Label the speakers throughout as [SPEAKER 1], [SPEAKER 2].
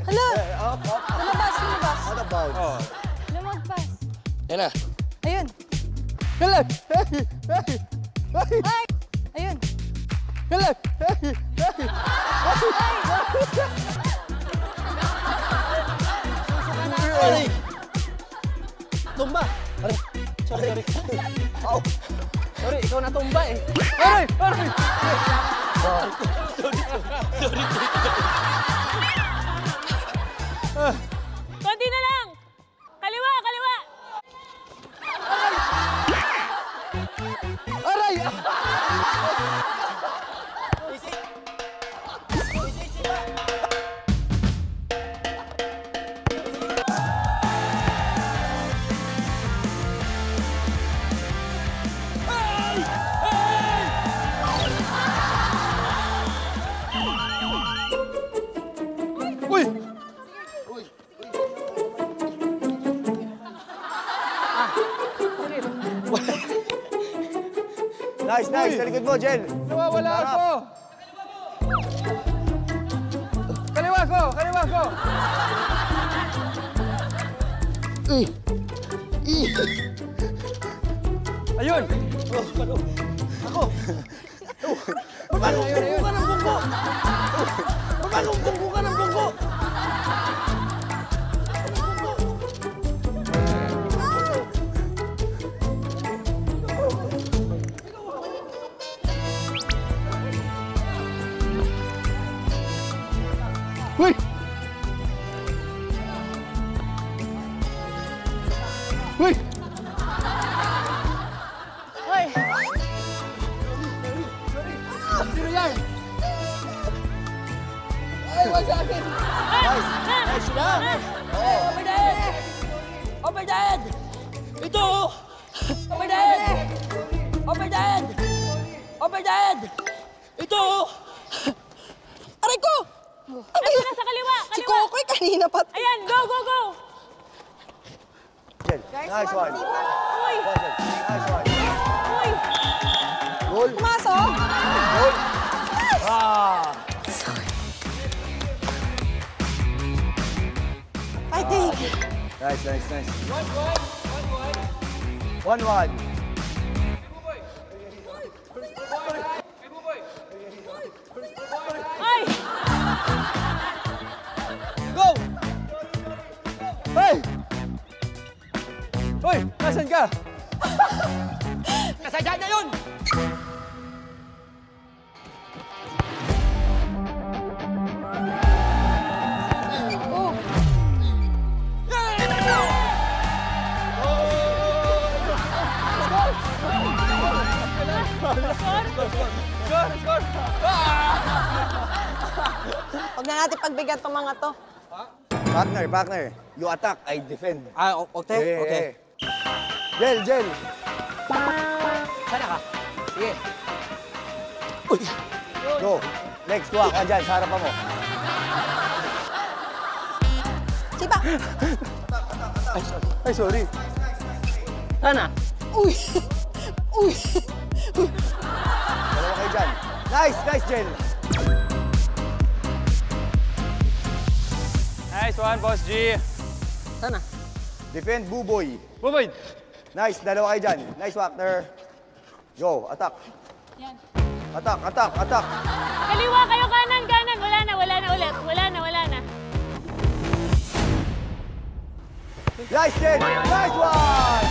[SPEAKER 1] Hala! Lumabas, lumabas.
[SPEAKER 2] Out of bounds.
[SPEAKER 1] Lumagpas.
[SPEAKER 3] Yan na.
[SPEAKER 1] Ayun.
[SPEAKER 2] Hala!
[SPEAKER 1] Ay! Ayun.
[SPEAKER 2] Hala!
[SPEAKER 3] Aray! Tumba! Aray! Sorry. Oh. Sorry, ikaw natumba eh.
[SPEAKER 2] Aray! Aray!
[SPEAKER 3] Sorry.
[SPEAKER 4] Konti na lang! Kaliwa, kaliwa!
[SPEAKER 2] Aray! Uy!
[SPEAKER 5] Nice. Sa likod mo, Jen.
[SPEAKER 2] Nawawala ako! Kaliwa ko! Ayun!
[SPEAKER 3] Bumangong ka ng bunggo! Bumangong ka ng bunggo!
[SPEAKER 2] Uy! Uy!
[SPEAKER 1] Hoy!
[SPEAKER 2] Sino yan? Ay, wala sa akin!
[SPEAKER 3] Nice na! Over the head! Ito! Over the head! Ito!
[SPEAKER 1] Aray ko!
[SPEAKER 4] Ito na sa kaliwa!
[SPEAKER 1] Si
[SPEAKER 4] Kaliwa!
[SPEAKER 1] Kokoy kanina pa.
[SPEAKER 4] Ayan, go!
[SPEAKER 5] Jen, nice one.
[SPEAKER 4] Uy!
[SPEAKER 5] Nice one.
[SPEAKER 4] Uy!
[SPEAKER 5] Goal.
[SPEAKER 1] Pumasok?
[SPEAKER 5] Goal.
[SPEAKER 1] Fighting.
[SPEAKER 5] Nice. 1-1.
[SPEAKER 4] Ay!
[SPEAKER 2] Go! Hey! Hoy! Nasaan ka?
[SPEAKER 3] Nasadya na yun!
[SPEAKER 1] Oh.
[SPEAKER 2] Score!
[SPEAKER 1] Huwag na natin pagbigyan itong mga to.
[SPEAKER 5] Partner. You attack, I defend.
[SPEAKER 3] Okay.
[SPEAKER 5] Jel.
[SPEAKER 3] Sana ka? Sige.
[SPEAKER 5] Go. Next, tuwa ka dyan, sa harapan mo.
[SPEAKER 1] Sipa!
[SPEAKER 5] Ay, sorry.
[SPEAKER 3] Sana?
[SPEAKER 1] Uy!
[SPEAKER 5] Dalawa kayo dyan. Nice, Jen.
[SPEAKER 2] Nice one, Boss G.
[SPEAKER 3] Sana?
[SPEAKER 5] Defend, Buboy.
[SPEAKER 2] Buboy!
[SPEAKER 5] Nice, dalawa kayo dyan. Nice, Wagner. Go, attack.
[SPEAKER 4] Yan.
[SPEAKER 5] Attack.
[SPEAKER 4] Kaliwa kayo, kanan! Wala na ulit. Wala na.
[SPEAKER 5] Nice, Jen. Nice one.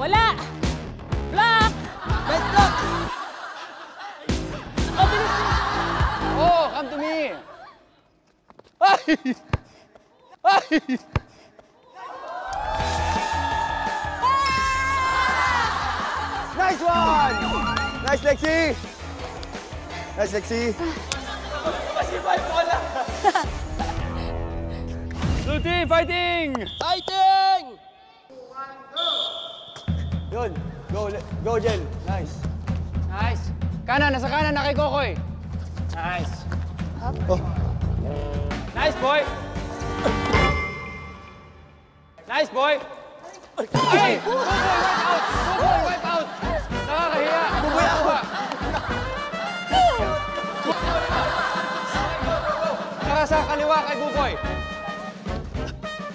[SPEAKER 4] Wala! Block!
[SPEAKER 3] Nice block!
[SPEAKER 4] Oh, bilis mo!
[SPEAKER 2] Oh, come to me! Ay!
[SPEAKER 5] Nice one. Nice, Lexi.
[SPEAKER 2] Blue team, fighting!
[SPEAKER 3] Fighting!
[SPEAKER 5] Yun. Go, Jen. Nice.
[SPEAKER 2] Nice. Nasa kanan na kay Kokoy. Nice.
[SPEAKER 5] Oh.
[SPEAKER 2] Nice, boy. Nice, boy. Ay! Buboy, wipe out! Nakakahiya. Buboy ako. Nasa kaliwa kay Bukoy.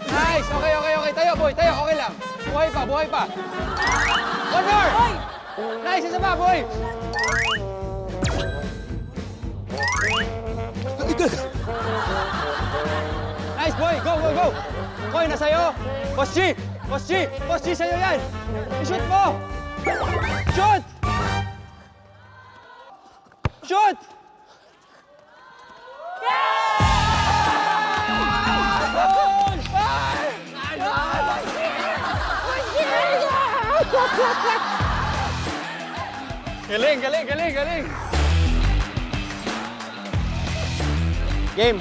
[SPEAKER 2] Nice! Okay, okay, okay. Tayo, boy. Tayo, okay lang. Buhay pa, buhay pa. One more! Nice, isa pa, boy! Nice, boy! Go, go, go! Boy, nasa'yo! Boss G! Boss G! Boss G, sa'yo yan! I-shoot mo! Shoot! Shoot! Galing, galing, galing, galing! Game!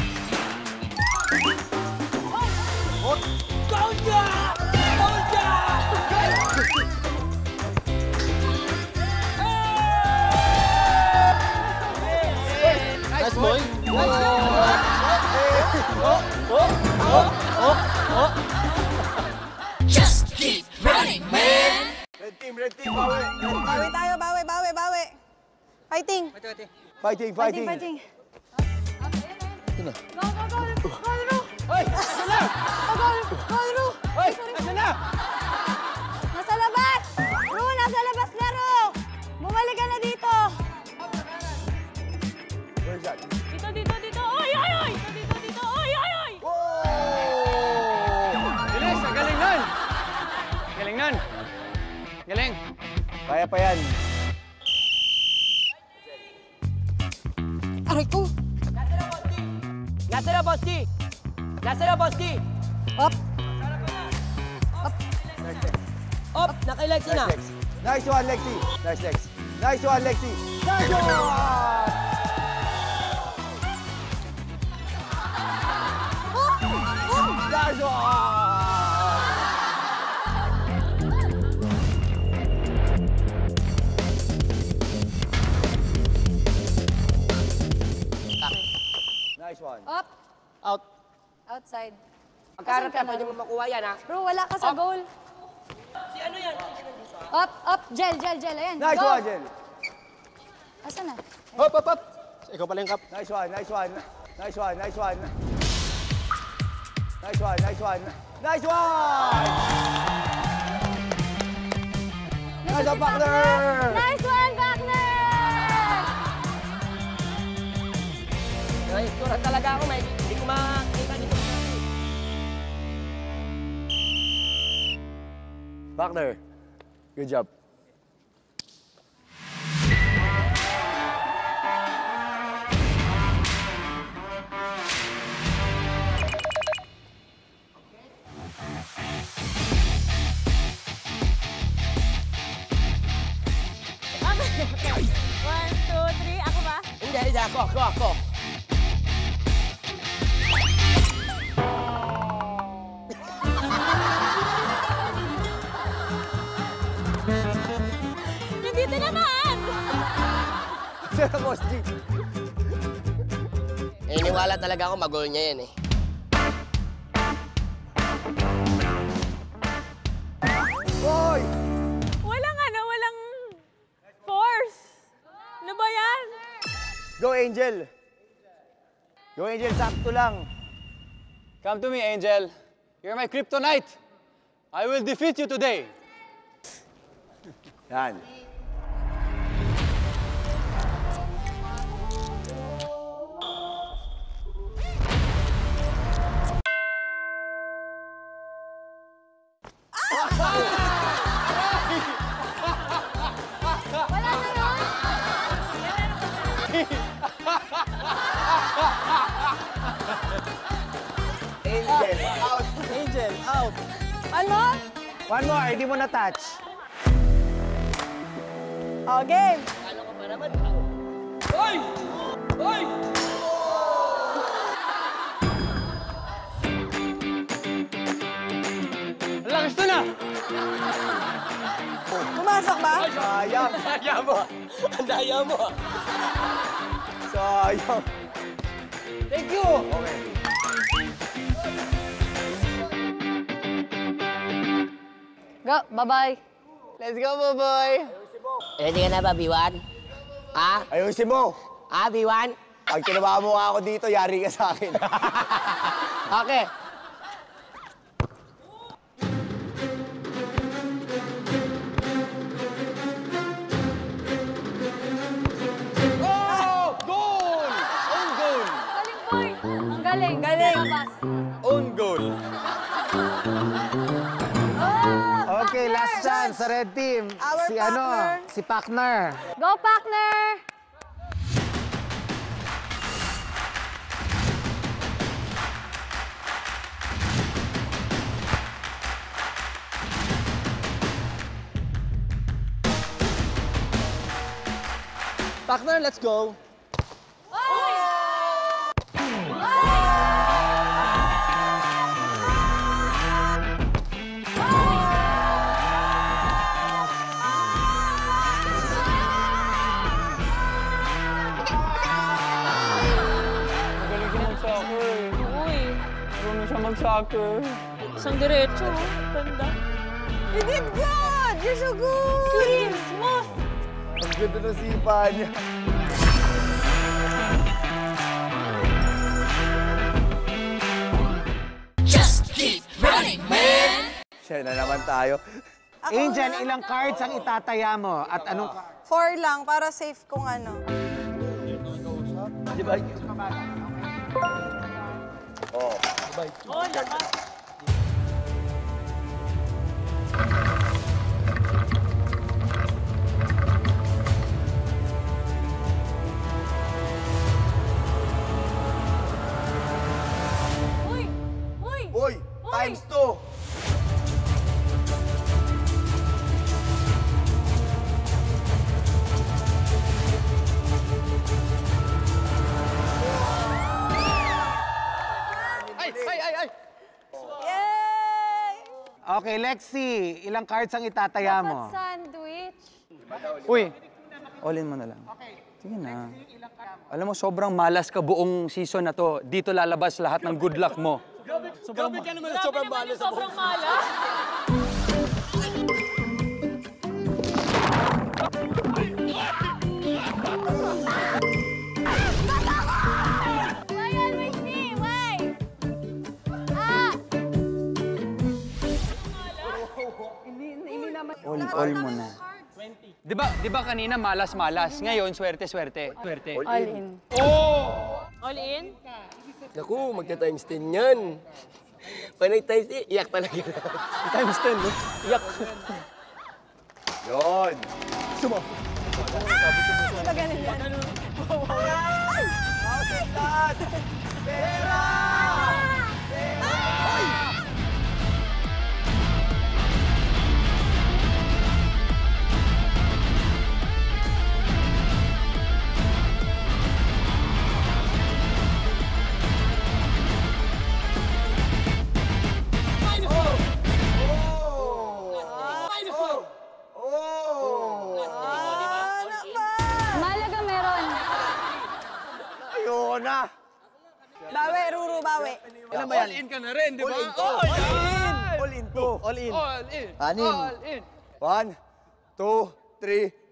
[SPEAKER 2] Nice, boy!
[SPEAKER 3] Just keep running, man!
[SPEAKER 5] Red team, bawi.
[SPEAKER 1] Bawi tayo, bawi, bawi, bawi. Fighting.
[SPEAKER 5] Fighting, fighting.
[SPEAKER 1] Fighting.
[SPEAKER 2] Hoy! Asan na? Hoy! Asan na?
[SPEAKER 1] Nasa labas! Ru, nasa labas na, Ru! Bumalik ka na dito!
[SPEAKER 5] Where's that?
[SPEAKER 4] Dito, dito, dito. Oy, oy, oy! Dito, dito. Oy, oy, oy!
[SPEAKER 2] Bilis! Ang galing nun! Galing nun! Galing!
[SPEAKER 5] Kaya pa yan.
[SPEAKER 1] Aray ko!
[SPEAKER 3] Nasa na, Boss D! Nasa na, Boss D!
[SPEAKER 1] Up!
[SPEAKER 3] Op! Nakailag na!
[SPEAKER 5] Nice one, Lexi. Nice, Lex. Nice one, Lexi. Nice one! Nice one! Nice one.
[SPEAKER 1] Up!
[SPEAKER 3] Out.
[SPEAKER 1] Outside.
[SPEAKER 3] Pagkarap ka, pwede mo makuha yan, ha?
[SPEAKER 1] Bro, wala ka sa goal.
[SPEAKER 3] Si ano yan?
[SPEAKER 1] Up! Gel, gel, gel. Ayan,
[SPEAKER 5] Nice
[SPEAKER 1] go!
[SPEAKER 5] one, Jen.
[SPEAKER 1] Asan na?
[SPEAKER 2] Hop, hop, hop! Ikaw pala yung kap.
[SPEAKER 5] Nice one, nice one. Nice one, nice one. Nice one, nice one. Nice one! Nice one, partner!
[SPEAKER 1] Nice one, partner!
[SPEAKER 3] Ay, kurang talaga ako, may hindi ko makita dito.
[SPEAKER 5] Partner, good job.
[SPEAKER 4] One, two, three. Ako ba?
[SPEAKER 3] Hindi, ako.
[SPEAKER 4] Nandito naman!
[SPEAKER 5] Sir Boss G.
[SPEAKER 3] Niwala talaga ako, mag-goal niya yan, eh.
[SPEAKER 5] Boy!
[SPEAKER 4] Walang force. Ano ba yan?
[SPEAKER 5] Go, Angel. Go, Angel. Sakto lang.
[SPEAKER 2] Come to me, Angel. You're my kryptonite. I will defeat you today.
[SPEAKER 5] Yan.
[SPEAKER 1] Wala na yun?
[SPEAKER 5] Angel, out.
[SPEAKER 2] Angel, out.
[SPEAKER 1] Ano?
[SPEAKER 5] One more, hindi mo na-touch.
[SPEAKER 1] Oh, game!
[SPEAKER 3] Ano ka pa naman? Hoy! Hoy!
[SPEAKER 2] Ang lakas to na!
[SPEAKER 1] Pumasok ba?
[SPEAKER 5] Sayang.
[SPEAKER 3] Daya mo! Ang daya mo!
[SPEAKER 5] Sayang.
[SPEAKER 2] Thank you!
[SPEAKER 5] Okay.
[SPEAKER 1] Go, bye-bye.
[SPEAKER 2] Let's go, boy!
[SPEAKER 3] Ready ka na ba, B1? Ha?
[SPEAKER 5] Ayusin mo.
[SPEAKER 3] Ha, B1?
[SPEAKER 5] Pag tinabahan mo ako dito, yari ka sa akin.
[SPEAKER 3] Okay.
[SPEAKER 2] Oh! Goal! Own goal!
[SPEAKER 1] Galing, boy. Ang galing. Galing. Labas.
[SPEAKER 2] Own goal.
[SPEAKER 6] Okay, last chance sa red team.
[SPEAKER 1] Our
[SPEAKER 6] Si
[SPEAKER 1] partner.
[SPEAKER 6] Si Pakner.
[SPEAKER 1] Go, partner.
[SPEAKER 3] Partner, let's go.
[SPEAKER 2] Magaling siya mag-soccer.
[SPEAKER 4] Uy,
[SPEAKER 2] Marunong siya mag-soccer.
[SPEAKER 4] isang diretso. Ganda.
[SPEAKER 1] You did good. You're so good.
[SPEAKER 4] Clean, smooth.
[SPEAKER 5] Ang ganda ng sipa niya. Siya na naman tayo.
[SPEAKER 6] Angel, ilang cards ang itataya mo? At anong...
[SPEAKER 1] 4 lang para safe kung ano.
[SPEAKER 4] Oh, lakas. Uy! Uy!
[SPEAKER 5] Uy, times 2.
[SPEAKER 2] Ay!
[SPEAKER 1] Yay!
[SPEAKER 6] Okay, Lexi, ilang cards ang itataya mo?
[SPEAKER 1] Sandwich.
[SPEAKER 2] Uy, all-in mo na lang. Sige na. Alam mo, sobrang malas ka buong season na to. Dito lalabas lahat ng good luck mo.
[SPEAKER 4] Grabe naman yung sobrang malas.
[SPEAKER 1] Why always me? Why? Ah!
[SPEAKER 2] All mo na. Di ba kanina malas-malas? Ngayon, swerte-swerte. Swerte.
[SPEAKER 1] All in.
[SPEAKER 4] All in?
[SPEAKER 3] Naku, magta-times 10 yan. Panay times 10, iyak talaga.
[SPEAKER 2] Times 10, no?
[SPEAKER 3] Iyak.
[SPEAKER 5] Yun.
[SPEAKER 1] Diba ganun yan? Malaga meron.
[SPEAKER 5] Ayoko na.
[SPEAKER 1] Bawi, Ruru, bawi.
[SPEAKER 5] Ilan ba yan?
[SPEAKER 2] All in ka na rin, di ba?
[SPEAKER 5] All in 2.
[SPEAKER 3] All in.
[SPEAKER 2] All in.
[SPEAKER 5] Anim.
[SPEAKER 2] All in.
[SPEAKER 5] 1, 2, 3.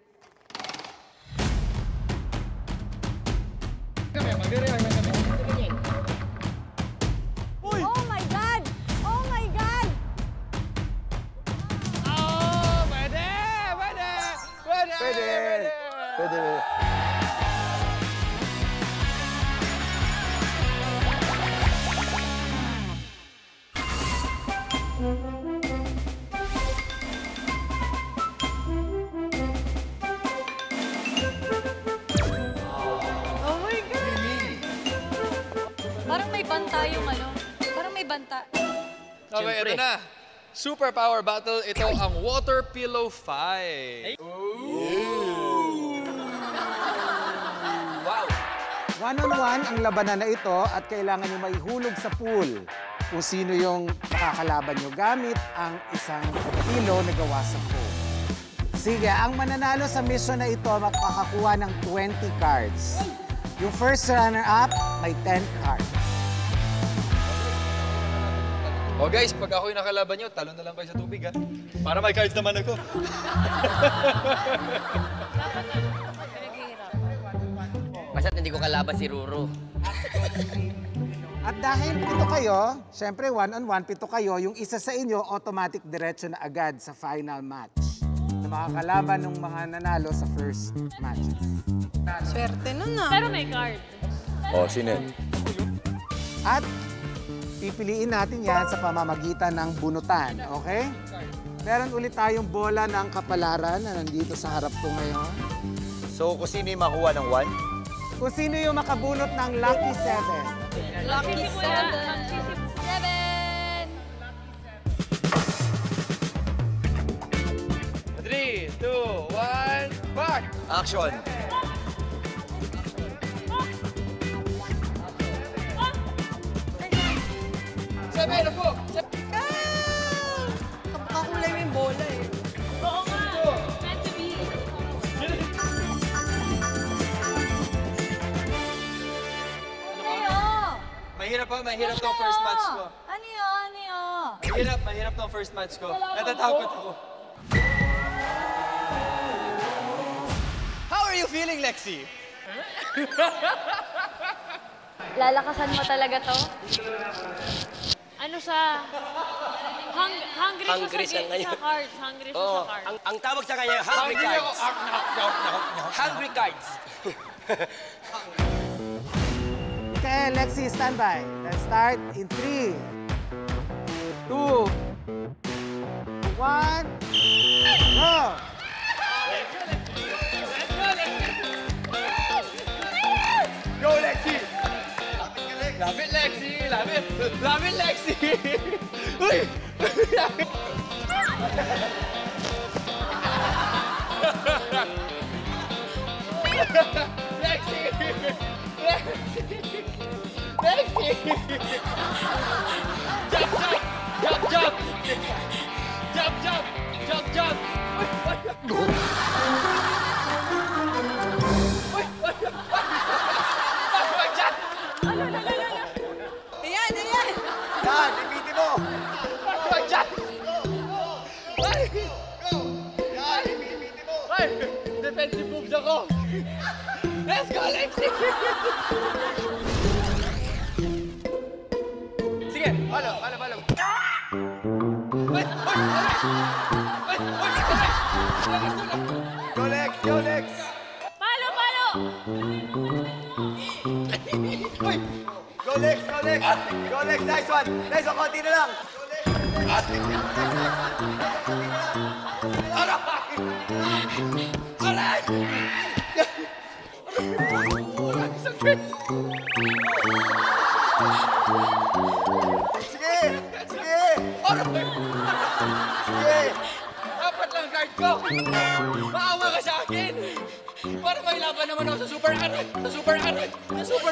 [SPEAKER 1] Oh my God! Oh my God!
[SPEAKER 2] Oh, pwede! Pwede! Pwede!
[SPEAKER 5] Pwede. Pwede.
[SPEAKER 1] Oh my God! Parang may banta yung ano. Parang may banta.
[SPEAKER 2] Okay, ito na. Super power battle. Ito ang water pillow fight. Wow!
[SPEAKER 6] One-on-one ang labanan na ito at kailangan nyo maihulog sa pool kung sino yung makakalaban nyo gamit ang isang pilo na gawa sa foam. Sige, ang mananalo sa mission na ito makakakuha ng 20 cards. Yung first runner-up may 10 cards.
[SPEAKER 2] O guys, pag ako yung nakalaban nyo, talon na lang kayo sa tubig, ha? Para may cards naman ako.
[SPEAKER 3] Basta't hindi ko kalaban si Ruru.
[SPEAKER 6] At dahil 7 kayo, syempre 1-on-1, 7 kayo, yung isa sa inyo, automatic diretso na agad sa final match. Na makakalaban ng mga nanalo sa first matches.
[SPEAKER 1] Swerte nun ah.
[SPEAKER 4] Pero may card.
[SPEAKER 5] Oh, sino yun?
[SPEAKER 6] At pipiliin natin yan sa pamamagitan ng bunutan, okay? Meron ulit tayong bola ng kapalaran na nandito sa harap ko ngayon.
[SPEAKER 5] So, kung sino yung makuha ng 1?
[SPEAKER 6] Kung sino yung makabunot ng Lucky 7.
[SPEAKER 1] Lucky
[SPEAKER 4] Magsisimula.
[SPEAKER 2] 3, 2, 1, back!
[SPEAKER 5] Action!
[SPEAKER 2] Sabi na po!
[SPEAKER 1] Kakulay mo yung bola eh.
[SPEAKER 4] Oo nga. Meant to be.
[SPEAKER 2] Mahirap tong first match ko.
[SPEAKER 1] Ano yun?
[SPEAKER 2] Mahirap tong first match ko. Natatakot ako. How are you feeling, Lexi?
[SPEAKER 1] Lalakasan mo talaga to?
[SPEAKER 4] Ano siya? Hungry
[SPEAKER 3] Hungry
[SPEAKER 4] siya
[SPEAKER 3] siya ngayon.
[SPEAKER 4] sa cards. Hungry siya
[SPEAKER 3] Oo,
[SPEAKER 4] sa cards.
[SPEAKER 3] ang tawag sa kanya, hungry cards. Hungry cards.
[SPEAKER 6] Okay, Lexi, stand by. Let's start in 3, 2, 1, go!
[SPEAKER 2] Go, Lexi! Lapit, Lexi! Lapit! Lapit, Lexi! Uy! Lexi! Lexi! Jump, jump! Jump, jump! Jump, jump! Jump, jump!
[SPEAKER 1] Ayan!
[SPEAKER 5] Yan, ipitin mo! Yan, ipitin mo!
[SPEAKER 2] Ay! Defensive moves ako! Let's go, Lexi! Sige, follow. Wait!
[SPEAKER 5] Go, Lex! Go, Lex!
[SPEAKER 4] Palo!
[SPEAKER 5] Go, Lex! Go, Lex! Go, Lex! Nice one! Nice one! Konti na lang! Sige! Sige! Sige!
[SPEAKER 2] Apat lang card ko! Maawa ka sa akin! Para may laban naman ako sa super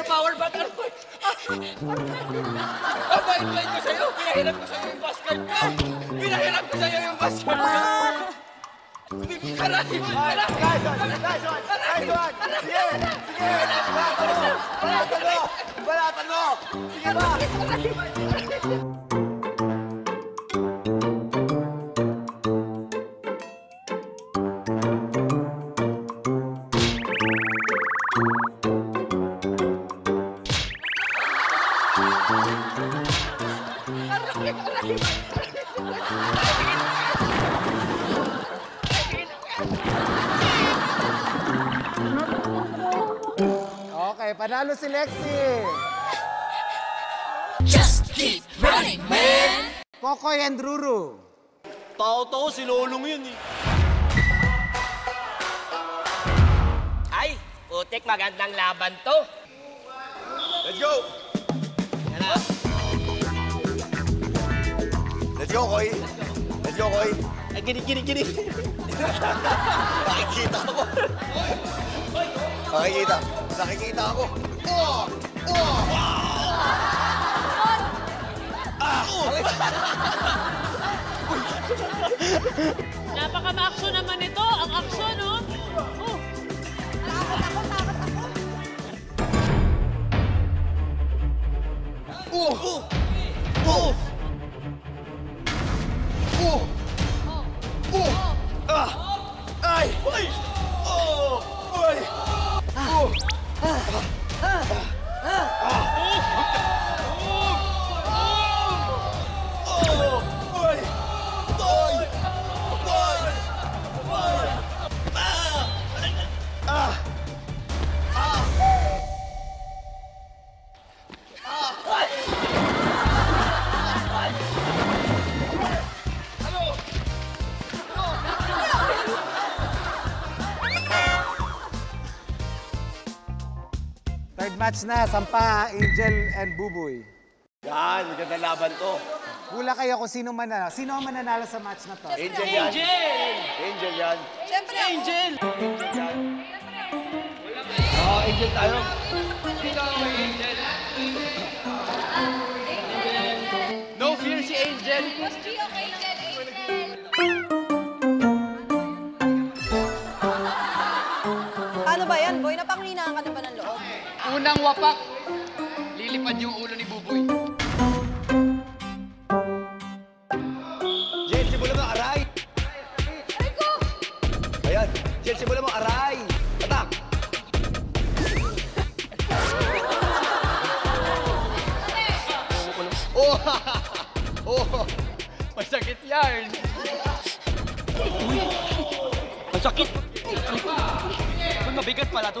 [SPEAKER 2] power bat ano? Ang bait-bait ko sa'yo! Pinahirap ko sa'yo yung basket ko! Pinahirap ko sa'yo yung basket ko! Aray!
[SPEAKER 5] Nice one! Nice one! Nice one! Sige! Sige! Balatan mo! Balatan mo! Sige ba?
[SPEAKER 6] Okay, panalo si Lexi.
[SPEAKER 7] Just keep running, man!
[SPEAKER 6] Kokoy and Ruru.
[SPEAKER 2] Tao-tao, si Lolong yun eh.
[SPEAKER 3] Ay, putik, magandang laban to.
[SPEAKER 5] Let's go! Let's go, Koy! Let's go, Koy!
[SPEAKER 3] Ay, ginig.
[SPEAKER 5] Nakikita ako! Nakikita ako!
[SPEAKER 4] Napaka-ma-action naman ito. Ang action, no? Oh.
[SPEAKER 5] Ay! Ay! Oh! Ay! Oh!
[SPEAKER 6] Third match na, sampa, Angel and Buboy.
[SPEAKER 5] Yan, maganda laban to.
[SPEAKER 6] Hula kayo kung sino mananalo. Sino ang mananalo sa match na to?
[SPEAKER 5] Angel yan. Angel yan.
[SPEAKER 1] Siyempre ako.
[SPEAKER 3] Angel!
[SPEAKER 5] Angel yan.
[SPEAKER 3] Oo, Angel tayo. No fear si Angel.
[SPEAKER 1] Ano ba yan, boy? Napanglinaan ka na ba ng loob?
[SPEAKER 8] Unang wapak, lilipad yung ulo ni Buboy.
[SPEAKER 5] Jen, simulan mo, aray! Ayan, Jen, simulan mo, aray! Atak! Oh! Oh!
[SPEAKER 8] Masakit yan.
[SPEAKER 3] Ang sakit! Ang mabigat pala to.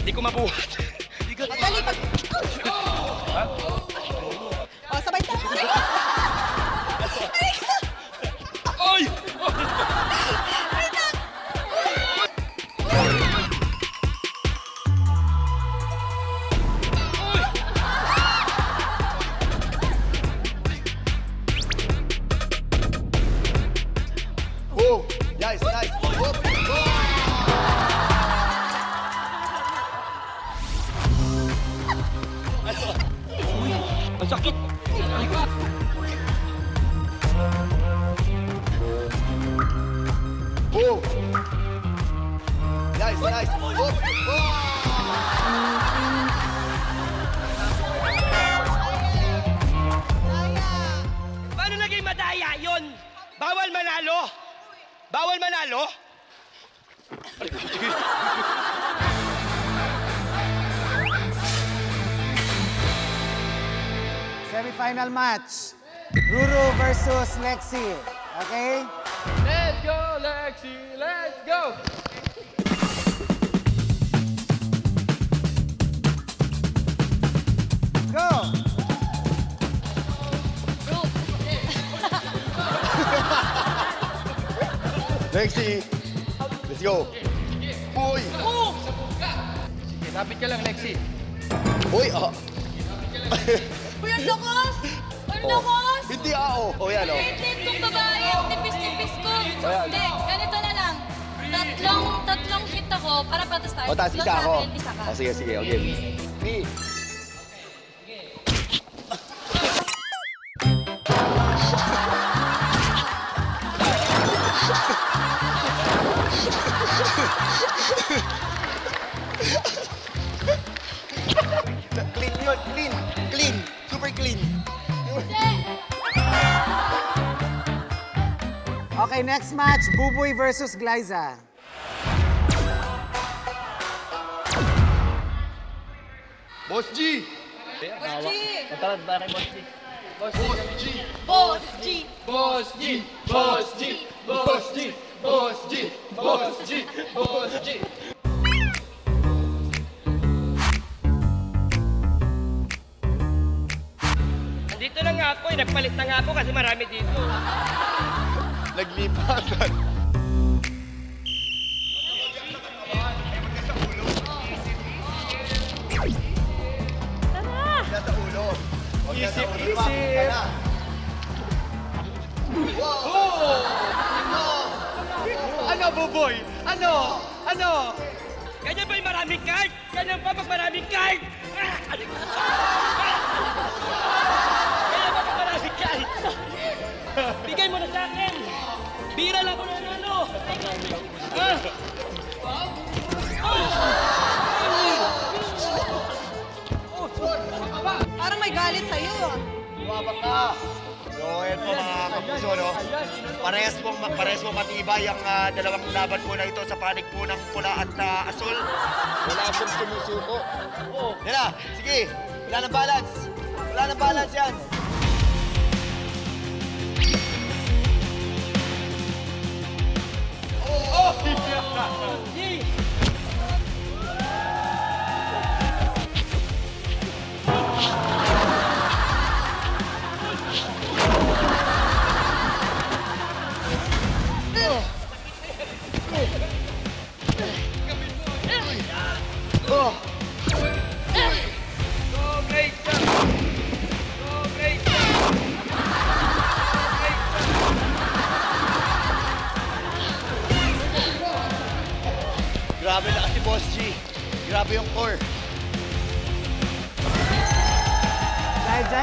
[SPEAKER 3] Hindi ko mabuhat.
[SPEAKER 1] Madali pag... Oh, sabay tayo.
[SPEAKER 3] Oy!
[SPEAKER 5] Oh! Nice, nice! Oh!
[SPEAKER 3] Ang sakit!
[SPEAKER 5] Oh! Nice, nice! Oh! Oh!
[SPEAKER 3] Paano naging madaya yun? Bawal manalo! Bawal manalo?
[SPEAKER 6] Semi-final match. Ruru versus Lexi. Okay?
[SPEAKER 8] Let's go, Lexi! Let's go!
[SPEAKER 6] Go!
[SPEAKER 5] Lexi! Let's go! Uy!
[SPEAKER 8] Sige, lapit ka lang, Lexi.
[SPEAKER 5] Uy! Ah!
[SPEAKER 9] Uy, ang lakas! Ang lakas!
[SPEAKER 5] Hindi ako! Oh, yan, oh.
[SPEAKER 9] Wait, kung babae, nipis-nipis ko.
[SPEAKER 5] Ayan.
[SPEAKER 9] Hindi, ganito na lang. Tatlong hit ako para patas tayo.
[SPEAKER 5] O, tapos
[SPEAKER 9] Tatlo
[SPEAKER 5] isa
[SPEAKER 9] sa
[SPEAKER 5] ako.
[SPEAKER 9] akin, isa ka.
[SPEAKER 5] O, sige, sige. Okay. Three. Clean yun, clean. Clean. Super clean.
[SPEAKER 6] Okay, next match. Buboy versus Glyza.
[SPEAKER 5] Boss G!
[SPEAKER 1] Boss G!
[SPEAKER 3] Matawad ba kay Boss G?
[SPEAKER 8] Boss G!
[SPEAKER 9] Boss G!
[SPEAKER 8] Boss G! Boss G! Boss G! Boss G! Boss G! Boss G!
[SPEAKER 3] Nandito na nga ako eh. Nagpalit na nga ako kasi marami dito.
[SPEAKER 5] Naglipatan.
[SPEAKER 4] Tara!
[SPEAKER 5] Nasa ulo. Huwag nasa ulo pa.
[SPEAKER 3] Isip.
[SPEAKER 5] Kana.
[SPEAKER 3] Ano, Buboy? Ano? Ano? Ganyan ba yung maraming card? Ganyan ba pag maraming card? Ganyan ba pag maraming card? Bigay mo na sa akin! Bira lang ako na ano!
[SPEAKER 1] Parang may galit sa'yo.
[SPEAKER 5] Lumabang ka. So, ayan po mga kapuso, no? Parehas pong matibay ang dalawang laban po na ito sa panig po ng pula at asul. Wala pong sumusuko. Yan na, sige. Wala nang balance. Wala nang balance yan.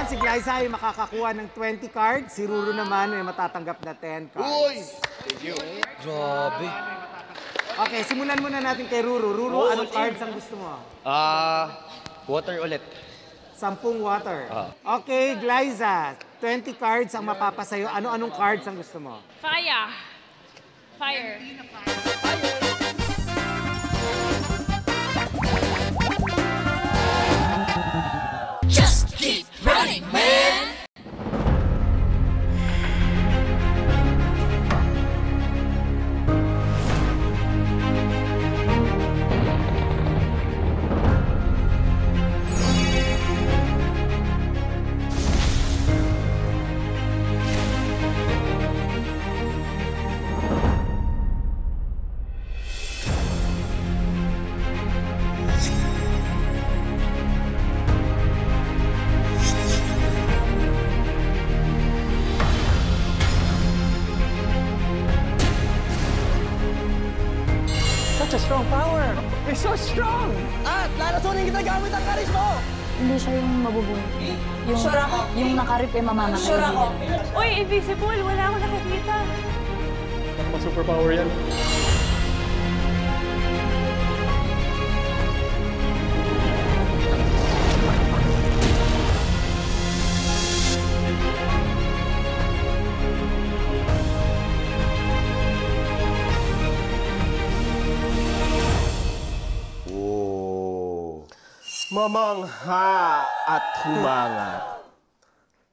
[SPEAKER 6] naman, si Glyza ay makakakuha ng 20 cards. Si Ruru naman ay matatanggap na 10 cards.
[SPEAKER 5] Uy! Thank you.
[SPEAKER 3] Grabe.
[SPEAKER 6] Okay, simulan muna natin kay Ruru. Ruru, anong cards ang gusto mo?
[SPEAKER 3] Water ulit.
[SPEAKER 6] 10 water. Okay, Glyza, 20 cards ang mapapasayo. Ano-anong cards ang gusto mo?
[SPEAKER 4] Fire. Fire.
[SPEAKER 7] Just keep running, man.
[SPEAKER 2] Such a strong power! It's so strong! At lalasunin kita gamit ang karis mo!
[SPEAKER 10] Hindi siya yung mabubuhay. Yung nakarip ay mamamatay. Sure ako.
[SPEAKER 4] Uy, invisible. Wala akong nakikita.
[SPEAKER 2] Superpower yan.
[SPEAKER 11] Mamangha at humanga.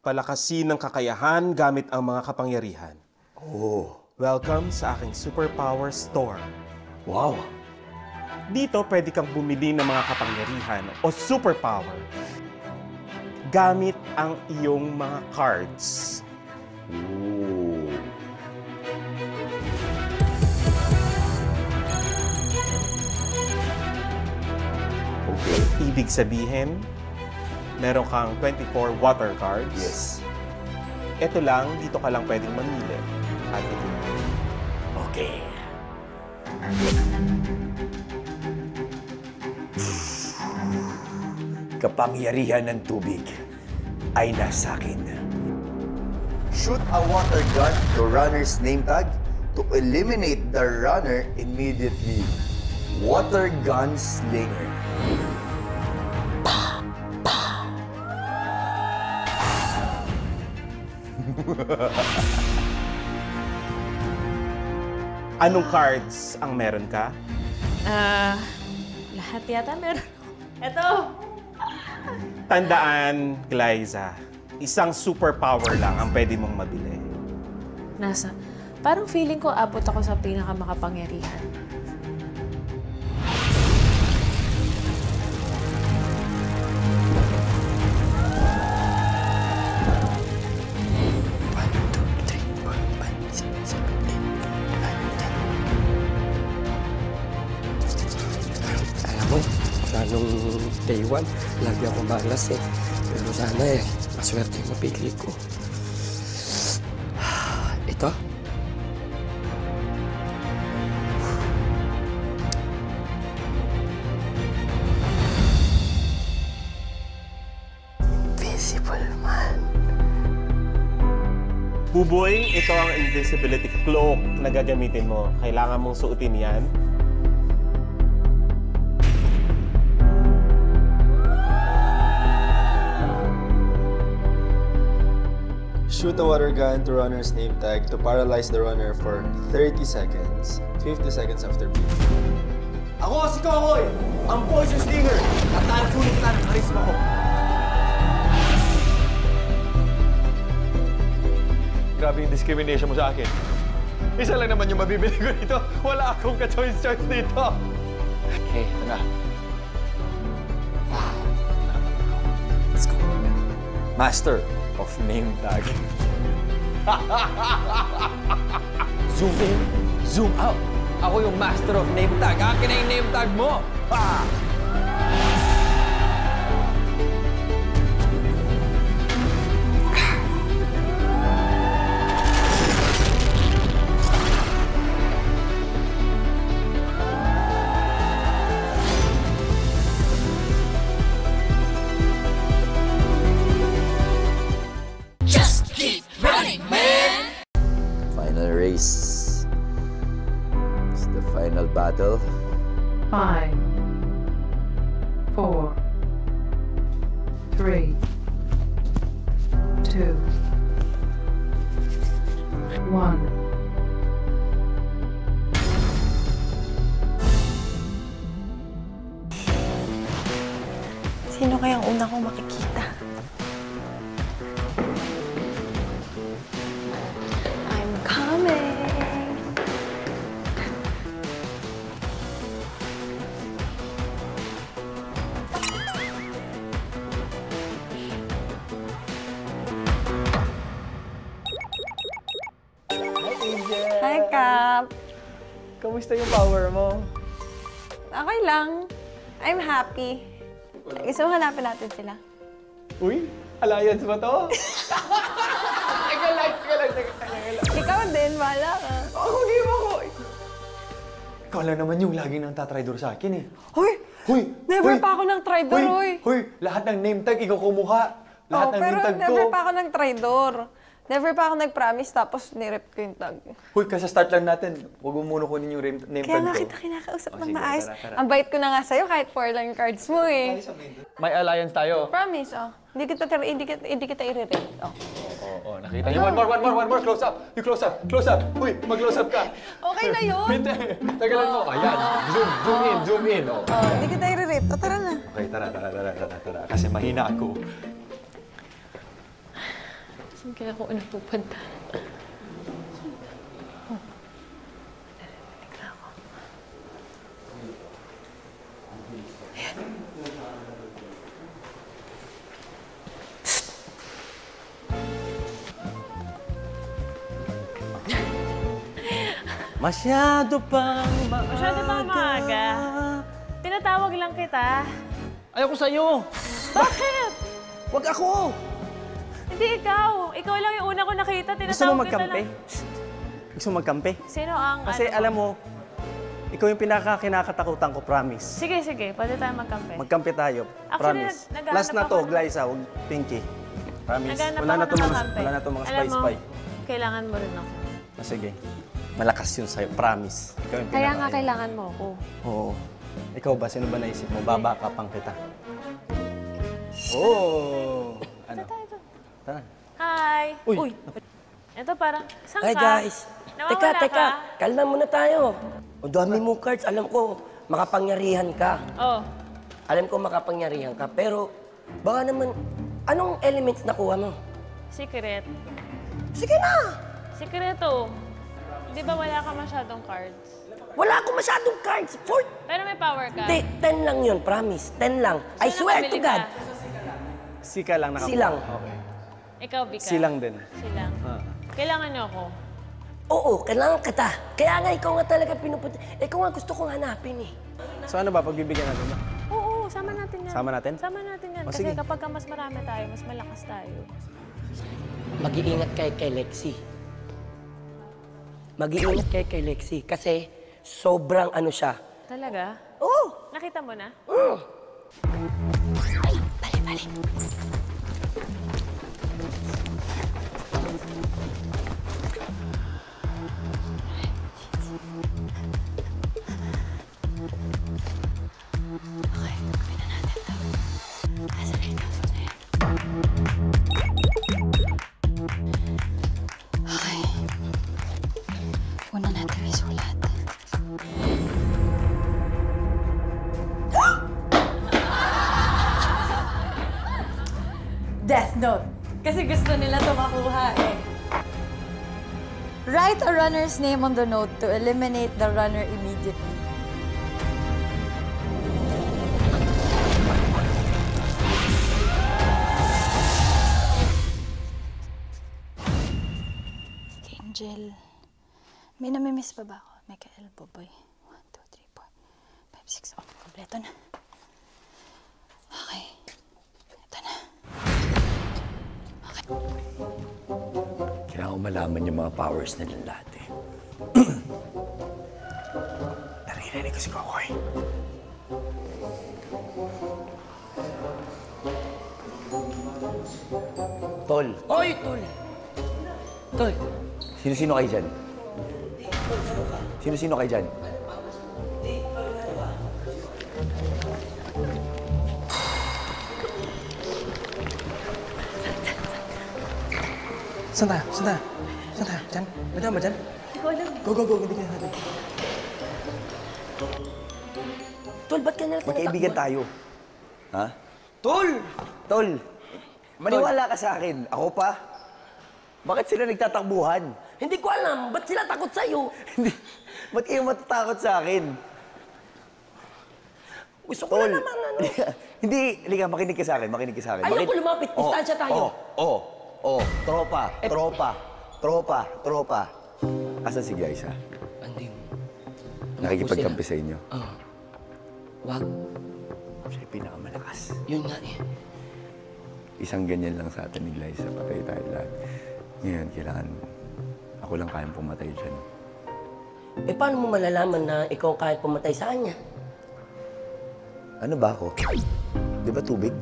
[SPEAKER 11] Palakasin ng kakayahan gamit ang mga kapangyarihan. Welcome sa aking superpower store.
[SPEAKER 5] Wow!
[SPEAKER 11] Dito pwede kang bumili ng mga kapangyarihan o superpower gamit ang iyong mga cards.
[SPEAKER 5] Okay.
[SPEAKER 11] Ibig sabihin, meron kang 24 water cards.
[SPEAKER 5] Yes.
[SPEAKER 11] Ito lang, dito ka lang pwedeng mamili. At ito lang.
[SPEAKER 5] Okay. Kapangyarihan ng tubig ay nasa akin. Shoot a water gun to runner's name tag to eliminate the runner immediately. Water gun slinger.
[SPEAKER 11] Anong cards ang meron ka?
[SPEAKER 4] Lahat yata meron. Ito.
[SPEAKER 11] Tandaan, Glyza, isang superpower lang ang pwede mong mabili.
[SPEAKER 4] Nasa. Parang feeling ko abot ako sa pinakamakapangyarihan.
[SPEAKER 12] Nung day 1, lagi ako malas eh. Pero sana maswerte yung mapili ko. Ito? Invisible man.
[SPEAKER 11] Buboy, ito ang invisibility cloak na gagamitin mo. Kailangan mong suotin yan.
[SPEAKER 13] Shoot a water gun to runner's name tag to paralyze the runner for 30 seconds. 50 seconds after beat.
[SPEAKER 3] Ako si Kokoy, ang poison slinger, at nalasunin kita ng karisma ko.
[SPEAKER 8] Grabe yung discrimination mo sa akin. Isa lang naman yung mabibili ko dito. Wala akong ka-choice dito.
[SPEAKER 12] Okay, ito na. Let's go. Master of name tag.
[SPEAKER 3] Zoom in, zoom out. Ako yung master of name tag. Akin na yung name tag mo. Ha!
[SPEAKER 12] Uncle.
[SPEAKER 14] 5, 4, 3, 2, 1.
[SPEAKER 1] Sino kayang una kong makikita? I'm coming! Hi, Cap!
[SPEAKER 8] Kamusta yung power mo?
[SPEAKER 1] Okay lang. I'm happy. Gusto mo hanapin natin sila?
[SPEAKER 8] Uy, alliance ba to?
[SPEAKER 1] Ikaw din, wala ka.
[SPEAKER 8] Game ako. Ikaw lang naman yung laging nang tatraidor sa akin eh.
[SPEAKER 1] Hoy!
[SPEAKER 8] Hoy!
[SPEAKER 1] Never pa ako ng traidor, hoy!
[SPEAKER 8] Hoy! Lahat ng name tag, ikaw kumuha. Lahat ng name tag ko.
[SPEAKER 1] Pero never pa ako ng traidor. Never pa ako nag-promise, tapos nirep ko yung tag.
[SPEAKER 8] Hoy, kasi start lang natin. Huwag mo muna kunin yung name
[SPEAKER 1] Kaya
[SPEAKER 8] tag
[SPEAKER 1] nga
[SPEAKER 8] ko.
[SPEAKER 1] kita kinakausap ng
[SPEAKER 8] sige,
[SPEAKER 1] maayos.
[SPEAKER 8] tara.
[SPEAKER 1] Ang bait ko na nga sa'yo, kahit 4 lang yung cards mo eh.
[SPEAKER 8] May alliance tayo.
[SPEAKER 1] Promise, oh. Hindi kita i-rep. Oh.
[SPEAKER 8] Oo, nakita niyo. One more. Close up. You close up. Uy, mag-close up ka.
[SPEAKER 1] Okay na yun.
[SPEAKER 8] Hindi. Tagalan mo. Ayan. Zoom in. Oh.
[SPEAKER 1] Hindi kita i-rep. O, tara na.
[SPEAKER 8] Okay, tara. Kasi mahina ako.
[SPEAKER 4] Saan kaya ako unang pupunta?
[SPEAKER 12] Masyado pang maaga.
[SPEAKER 4] Masyado pang maaga. Tinatawag lang kita.
[SPEAKER 12] Ayoko sa'yo.
[SPEAKER 4] Bakit?
[SPEAKER 12] Wag ako.
[SPEAKER 4] Hindi ikaw. Ikaw lang yung una ko nakita. Tinatawag
[SPEAKER 12] Gusto mo
[SPEAKER 4] kita
[SPEAKER 12] magkampi?
[SPEAKER 4] lang.
[SPEAKER 12] Gusto mo magkampi?
[SPEAKER 4] Sino ang
[SPEAKER 12] Kasi alam mo, ikaw yung kinakatakutan ko, promise.
[SPEAKER 4] Sige. Pwede tayo magkampi.
[SPEAKER 12] Magkampi tayo,
[SPEAKER 4] Actually,
[SPEAKER 12] promise.
[SPEAKER 4] naghahanap
[SPEAKER 12] Last na to,
[SPEAKER 4] ako-
[SPEAKER 12] Glyza, huwag Pinky. Promise.
[SPEAKER 4] Naghanap
[SPEAKER 12] Wala
[SPEAKER 4] ako
[SPEAKER 12] na to
[SPEAKER 4] ng
[SPEAKER 12] mga,
[SPEAKER 4] kakampi.
[SPEAKER 12] wala na to mga
[SPEAKER 4] Alam mo,
[SPEAKER 12] spy-spy.
[SPEAKER 4] kailangan mo rin ako.
[SPEAKER 12] Sige. Malakas yun sa'yo, promise. Ikaw yung
[SPEAKER 4] Kaya nga
[SPEAKER 12] pinaka-
[SPEAKER 4] kailangan mo ako.
[SPEAKER 12] Oo. Ikaw ba? Sino ba naisip mo? Babakapang kita. Oh! Ano? Tara.
[SPEAKER 4] Hi!
[SPEAKER 12] Uy!
[SPEAKER 4] Ito parang, saan
[SPEAKER 15] Hi
[SPEAKER 4] ka?
[SPEAKER 15] guys!
[SPEAKER 4] Nawawala
[SPEAKER 15] Teka,
[SPEAKER 4] ka?
[SPEAKER 15] kalma muna tayo. Ang dami mong cards, alam ko, makapangyarihan ka.
[SPEAKER 4] Oh.
[SPEAKER 15] Alam ko makapangyarihan ka, pero baka naman, anong elements nakuha mo?
[SPEAKER 4] Secret.
[SPEAKER 15] Sige na!
[SPEAKER 4] Sikreto. Di ba wala ka masyadong cards?
[SPEAKER 15] Wala akong masyadong cards.
[SPEAKER 4] Pero may power ka.
[SPEAKER 15] 10 lang yun, promise. 10 lang. I
[SPEAKER 4] Sino
[SPEAKER 15] swear to
[SPEAKER 4] nakabili
[SPEAKER 15] God.
[SPEAKER 4] ka?
[SPEAKER 12] Sika lang nakakuha.
[SPEAKER 15] Silang.
[SPEAKER 12] Okay.
[SPEAKER 4] Ikaw, Bika.
[SPEAKER 12] Silang din.
[SPEAKER 4] Silang. Kailangan niyo ako.
[SPEAKER 15] Oo, kailangan kita. Kaya nga ikaw nga talaga pinupunta. Ikaw nga gusto kong hanapin eh.
[SPEAKER 12] So ano ba, pagbibigyan natin ba?
[SPEAKER 4] Oo, sama natin yan.
[SPEAKER 12] Sama natin?
[SPEAKER 4] Sama natin yan.
[SPEAKER 12] O,
[SPEAKER 4] Kasi
[SPEAKER 12] sige.
[SPEAKER 4] kapag mas marami tayo, mas malakas tayo.
[SPEAKER 15] Mag-iingat kayo kay Lexie. Mag-iingat kayo kay Lexie kasi sobrang ano siya.
[SPEAKER 4] Talaga?
[SPEAKER 15] Oo.
[SPEAKER 4] Nakita mo na?
[SPEAKER 15] Bali.
[SPEAKER 10] Okay. Una natin isulat.
[SPEAKER 1] Death Note. Kasi gusto nila ito makuha eh. Write a runner's name on the note to eliminate the runner immediately.
[SPEAKER 10] Angel. May namimiss pa ba ako? Michael Boboy. 1, 2, 3, 4, 5, 6. Oh, kompleto na. Okay. Ito na.
[SPEAKER 16] Kailangan ko malaman yung mga powers nilang lahat eh. Narinig ko si Kokoy. Tol.
[SPEAKER 15] Oy, Tol! Tol!
[SPEAKER 16] Sino-sino kayo dyan? Sino-sino kayo dyan?
[SPEAKER 12] Saan tayo? Saan tayo? Saan tayo? Diyan? Madama ba dyan?
[SPEAKER 15] Ikaw alam.
[SPEAKER 12] Go, go, go. Hindi ka natin.
[SPEAKER 15] Tol, ba't ka na
[SPEAKER 16] Magkaibigan tayo. Ha?
[SPEAKER 12] Tol!
[SPEAKER 16] Tol, maniwala ka sa akin. Ako pa? Bakit sila nagtatakbuhan?
[SPEAKER 15] Hindi ko alam. Ba't sila takot sa'yo?
[SPEAKER 16] Hindi. Ba't kayo matatakot sa akin?
[SPEAKER 15] Gusto ko na naman, ano?
[SPEAKER 16] Hindi. Halika, makinig ka sa akin. Makinig ka sa akin.
[SPEAKER 15] Ayoko lumapit. Distansya tayo.
[SPEAKER 16] Tropa. Tropa. Asan si Glyza?
[SPEAKER 12] Anding.
[SPEAKER 16] Nakikipagkampi sa inyo.
[SPEAKER 12] Wag.
[SPEAKER 16] Siya yung pinakamalakas.
[SPEAKER 12] Yun nga eh.
[SPEAKER 16] Isang ganyan lang sa atin ni Glyza. Patay tayo lahat. Ngayon, kailangan ako lang kayang pumatay dyan.
[SPEAKER 15] Eh, paano mo malalaman na ikaw kahit pumatay sa kanya?
[SPEAKER 16] Ano ba ako? Di ba tubig?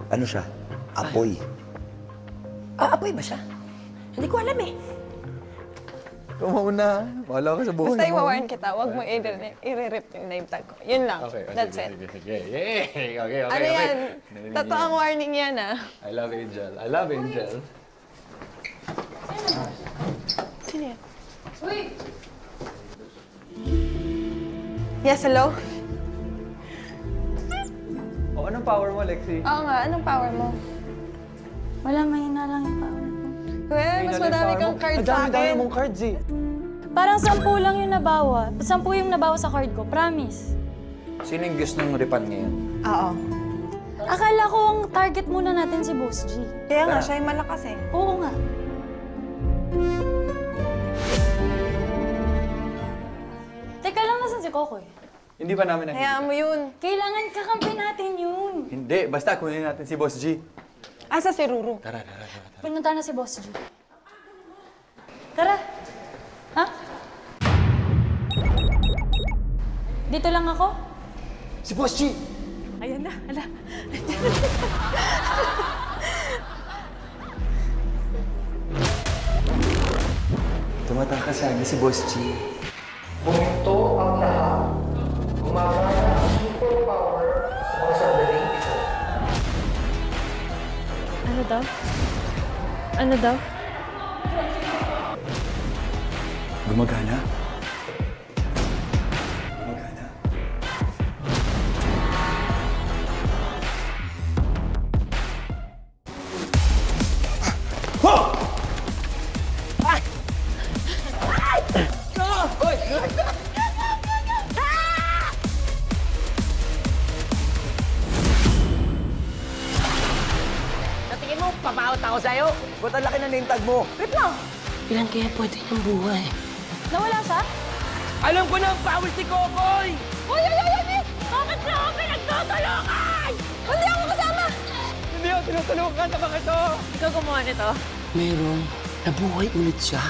[SPEAKER 16] Ano siya? Apoy.
[SPEAKER 15] Apoy ba siya? Hindi ko alam eh.
[SPEAKER 13] Ikaw mauna. Bahala ka sa buhay
[SPEAKER 17] Basta
[SPEAKER 13] mo.
[SPEAKER 17] i-warn kita, huwag mo i-rip yung name tag ko. Yun lang. That's it.
[SPEAKER 8] Okay.
[SPEAKER 17] Ano yan? Totoo ang warning yan, ah.
[SPEAKER 8] I love Angel. I love Angel.
[SPEAKER 17] Sino yan? Uy! Yes, hello?
[SPEAKER 8] Anong power mo, Lexi?
[SPEAKER 17] Oo nga, anong power mo?
[SPEAKER 10] Wala, mahina lang yung power ko.
[SPEAKER 17] Well, mas madami kang cards sa akin.
[SPEAKER 8] Ang dami mong cards eh.
[SPEAKER 10] Parang 10 lang yung nabawa. 10 yung nabawa sa card ko, promise.
[SPEAKER 12] Sino yung gusto ng ripan ngayon?
[SPEAKER 17] Oo.
[SPEAKER 10] Akala ko ang target muna natin si Boss G.
[SPEAKER 17] Kaya nga, siya yung malakas eh.
[SPEAKER 10] Oo nga. Teka lang, nasan si Kokoy?
[SPEAKER 8] Hindi pa namin nakikita.
[SPEAKER 17] Hayaan mo yun.
[SPEAKER 10] Kailangan kakampi natin yun.
[SPEAKER 8] Hindi, basta kunin natin si Boss G.
[SPEAKER 17] Asa si Ruru?
[SPEAKER 8] Tara.
[SPEAKER 10] Pinunta na si Boss G. Tara. Ha? Dito lang ako?
[SPEAKER 12] Si Boss G!
[SPEAKER 17] Ayan na, ala.
[SPEAKER 12] Tumatakas sa amin si Boss G.
[SPEAKER 18] Buminto ang lahat. Gumagana ang superpower sa mga sandaling ito.
[SPEAKER 4] Ano daw? Ano daw?
[SPEAKER 16] Gumagana?
[SPEAKER 15] Natingin mo, papawat ako sa'yo.
[SPEAKER 16] Ba't ang laki ng name tag mo?
[SPEAKER 15] Rip lang. Ilan kaya pwede ng buhay?
[SPEAKER 10] Nawala siya?
[SPEAKER 15] Alam ko na ang power si Kokoy!
[SPEAKER 4] Uy! Bakit na ako pinagtutulungan?
[SPEAKER 17] Hindi ako kasama!
[SPEAKER 8] Hindi ako tinutulungan sa mga ito.
[SPEAKER 4] Ikaw gumawa nito?
[SPEAKER 15] Merong nabuhay ulit siya.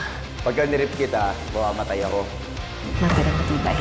[SPEAKER 16] Pagka nirip kita, mamamatay ako.
[SPEAKER 4] Matarang matibay.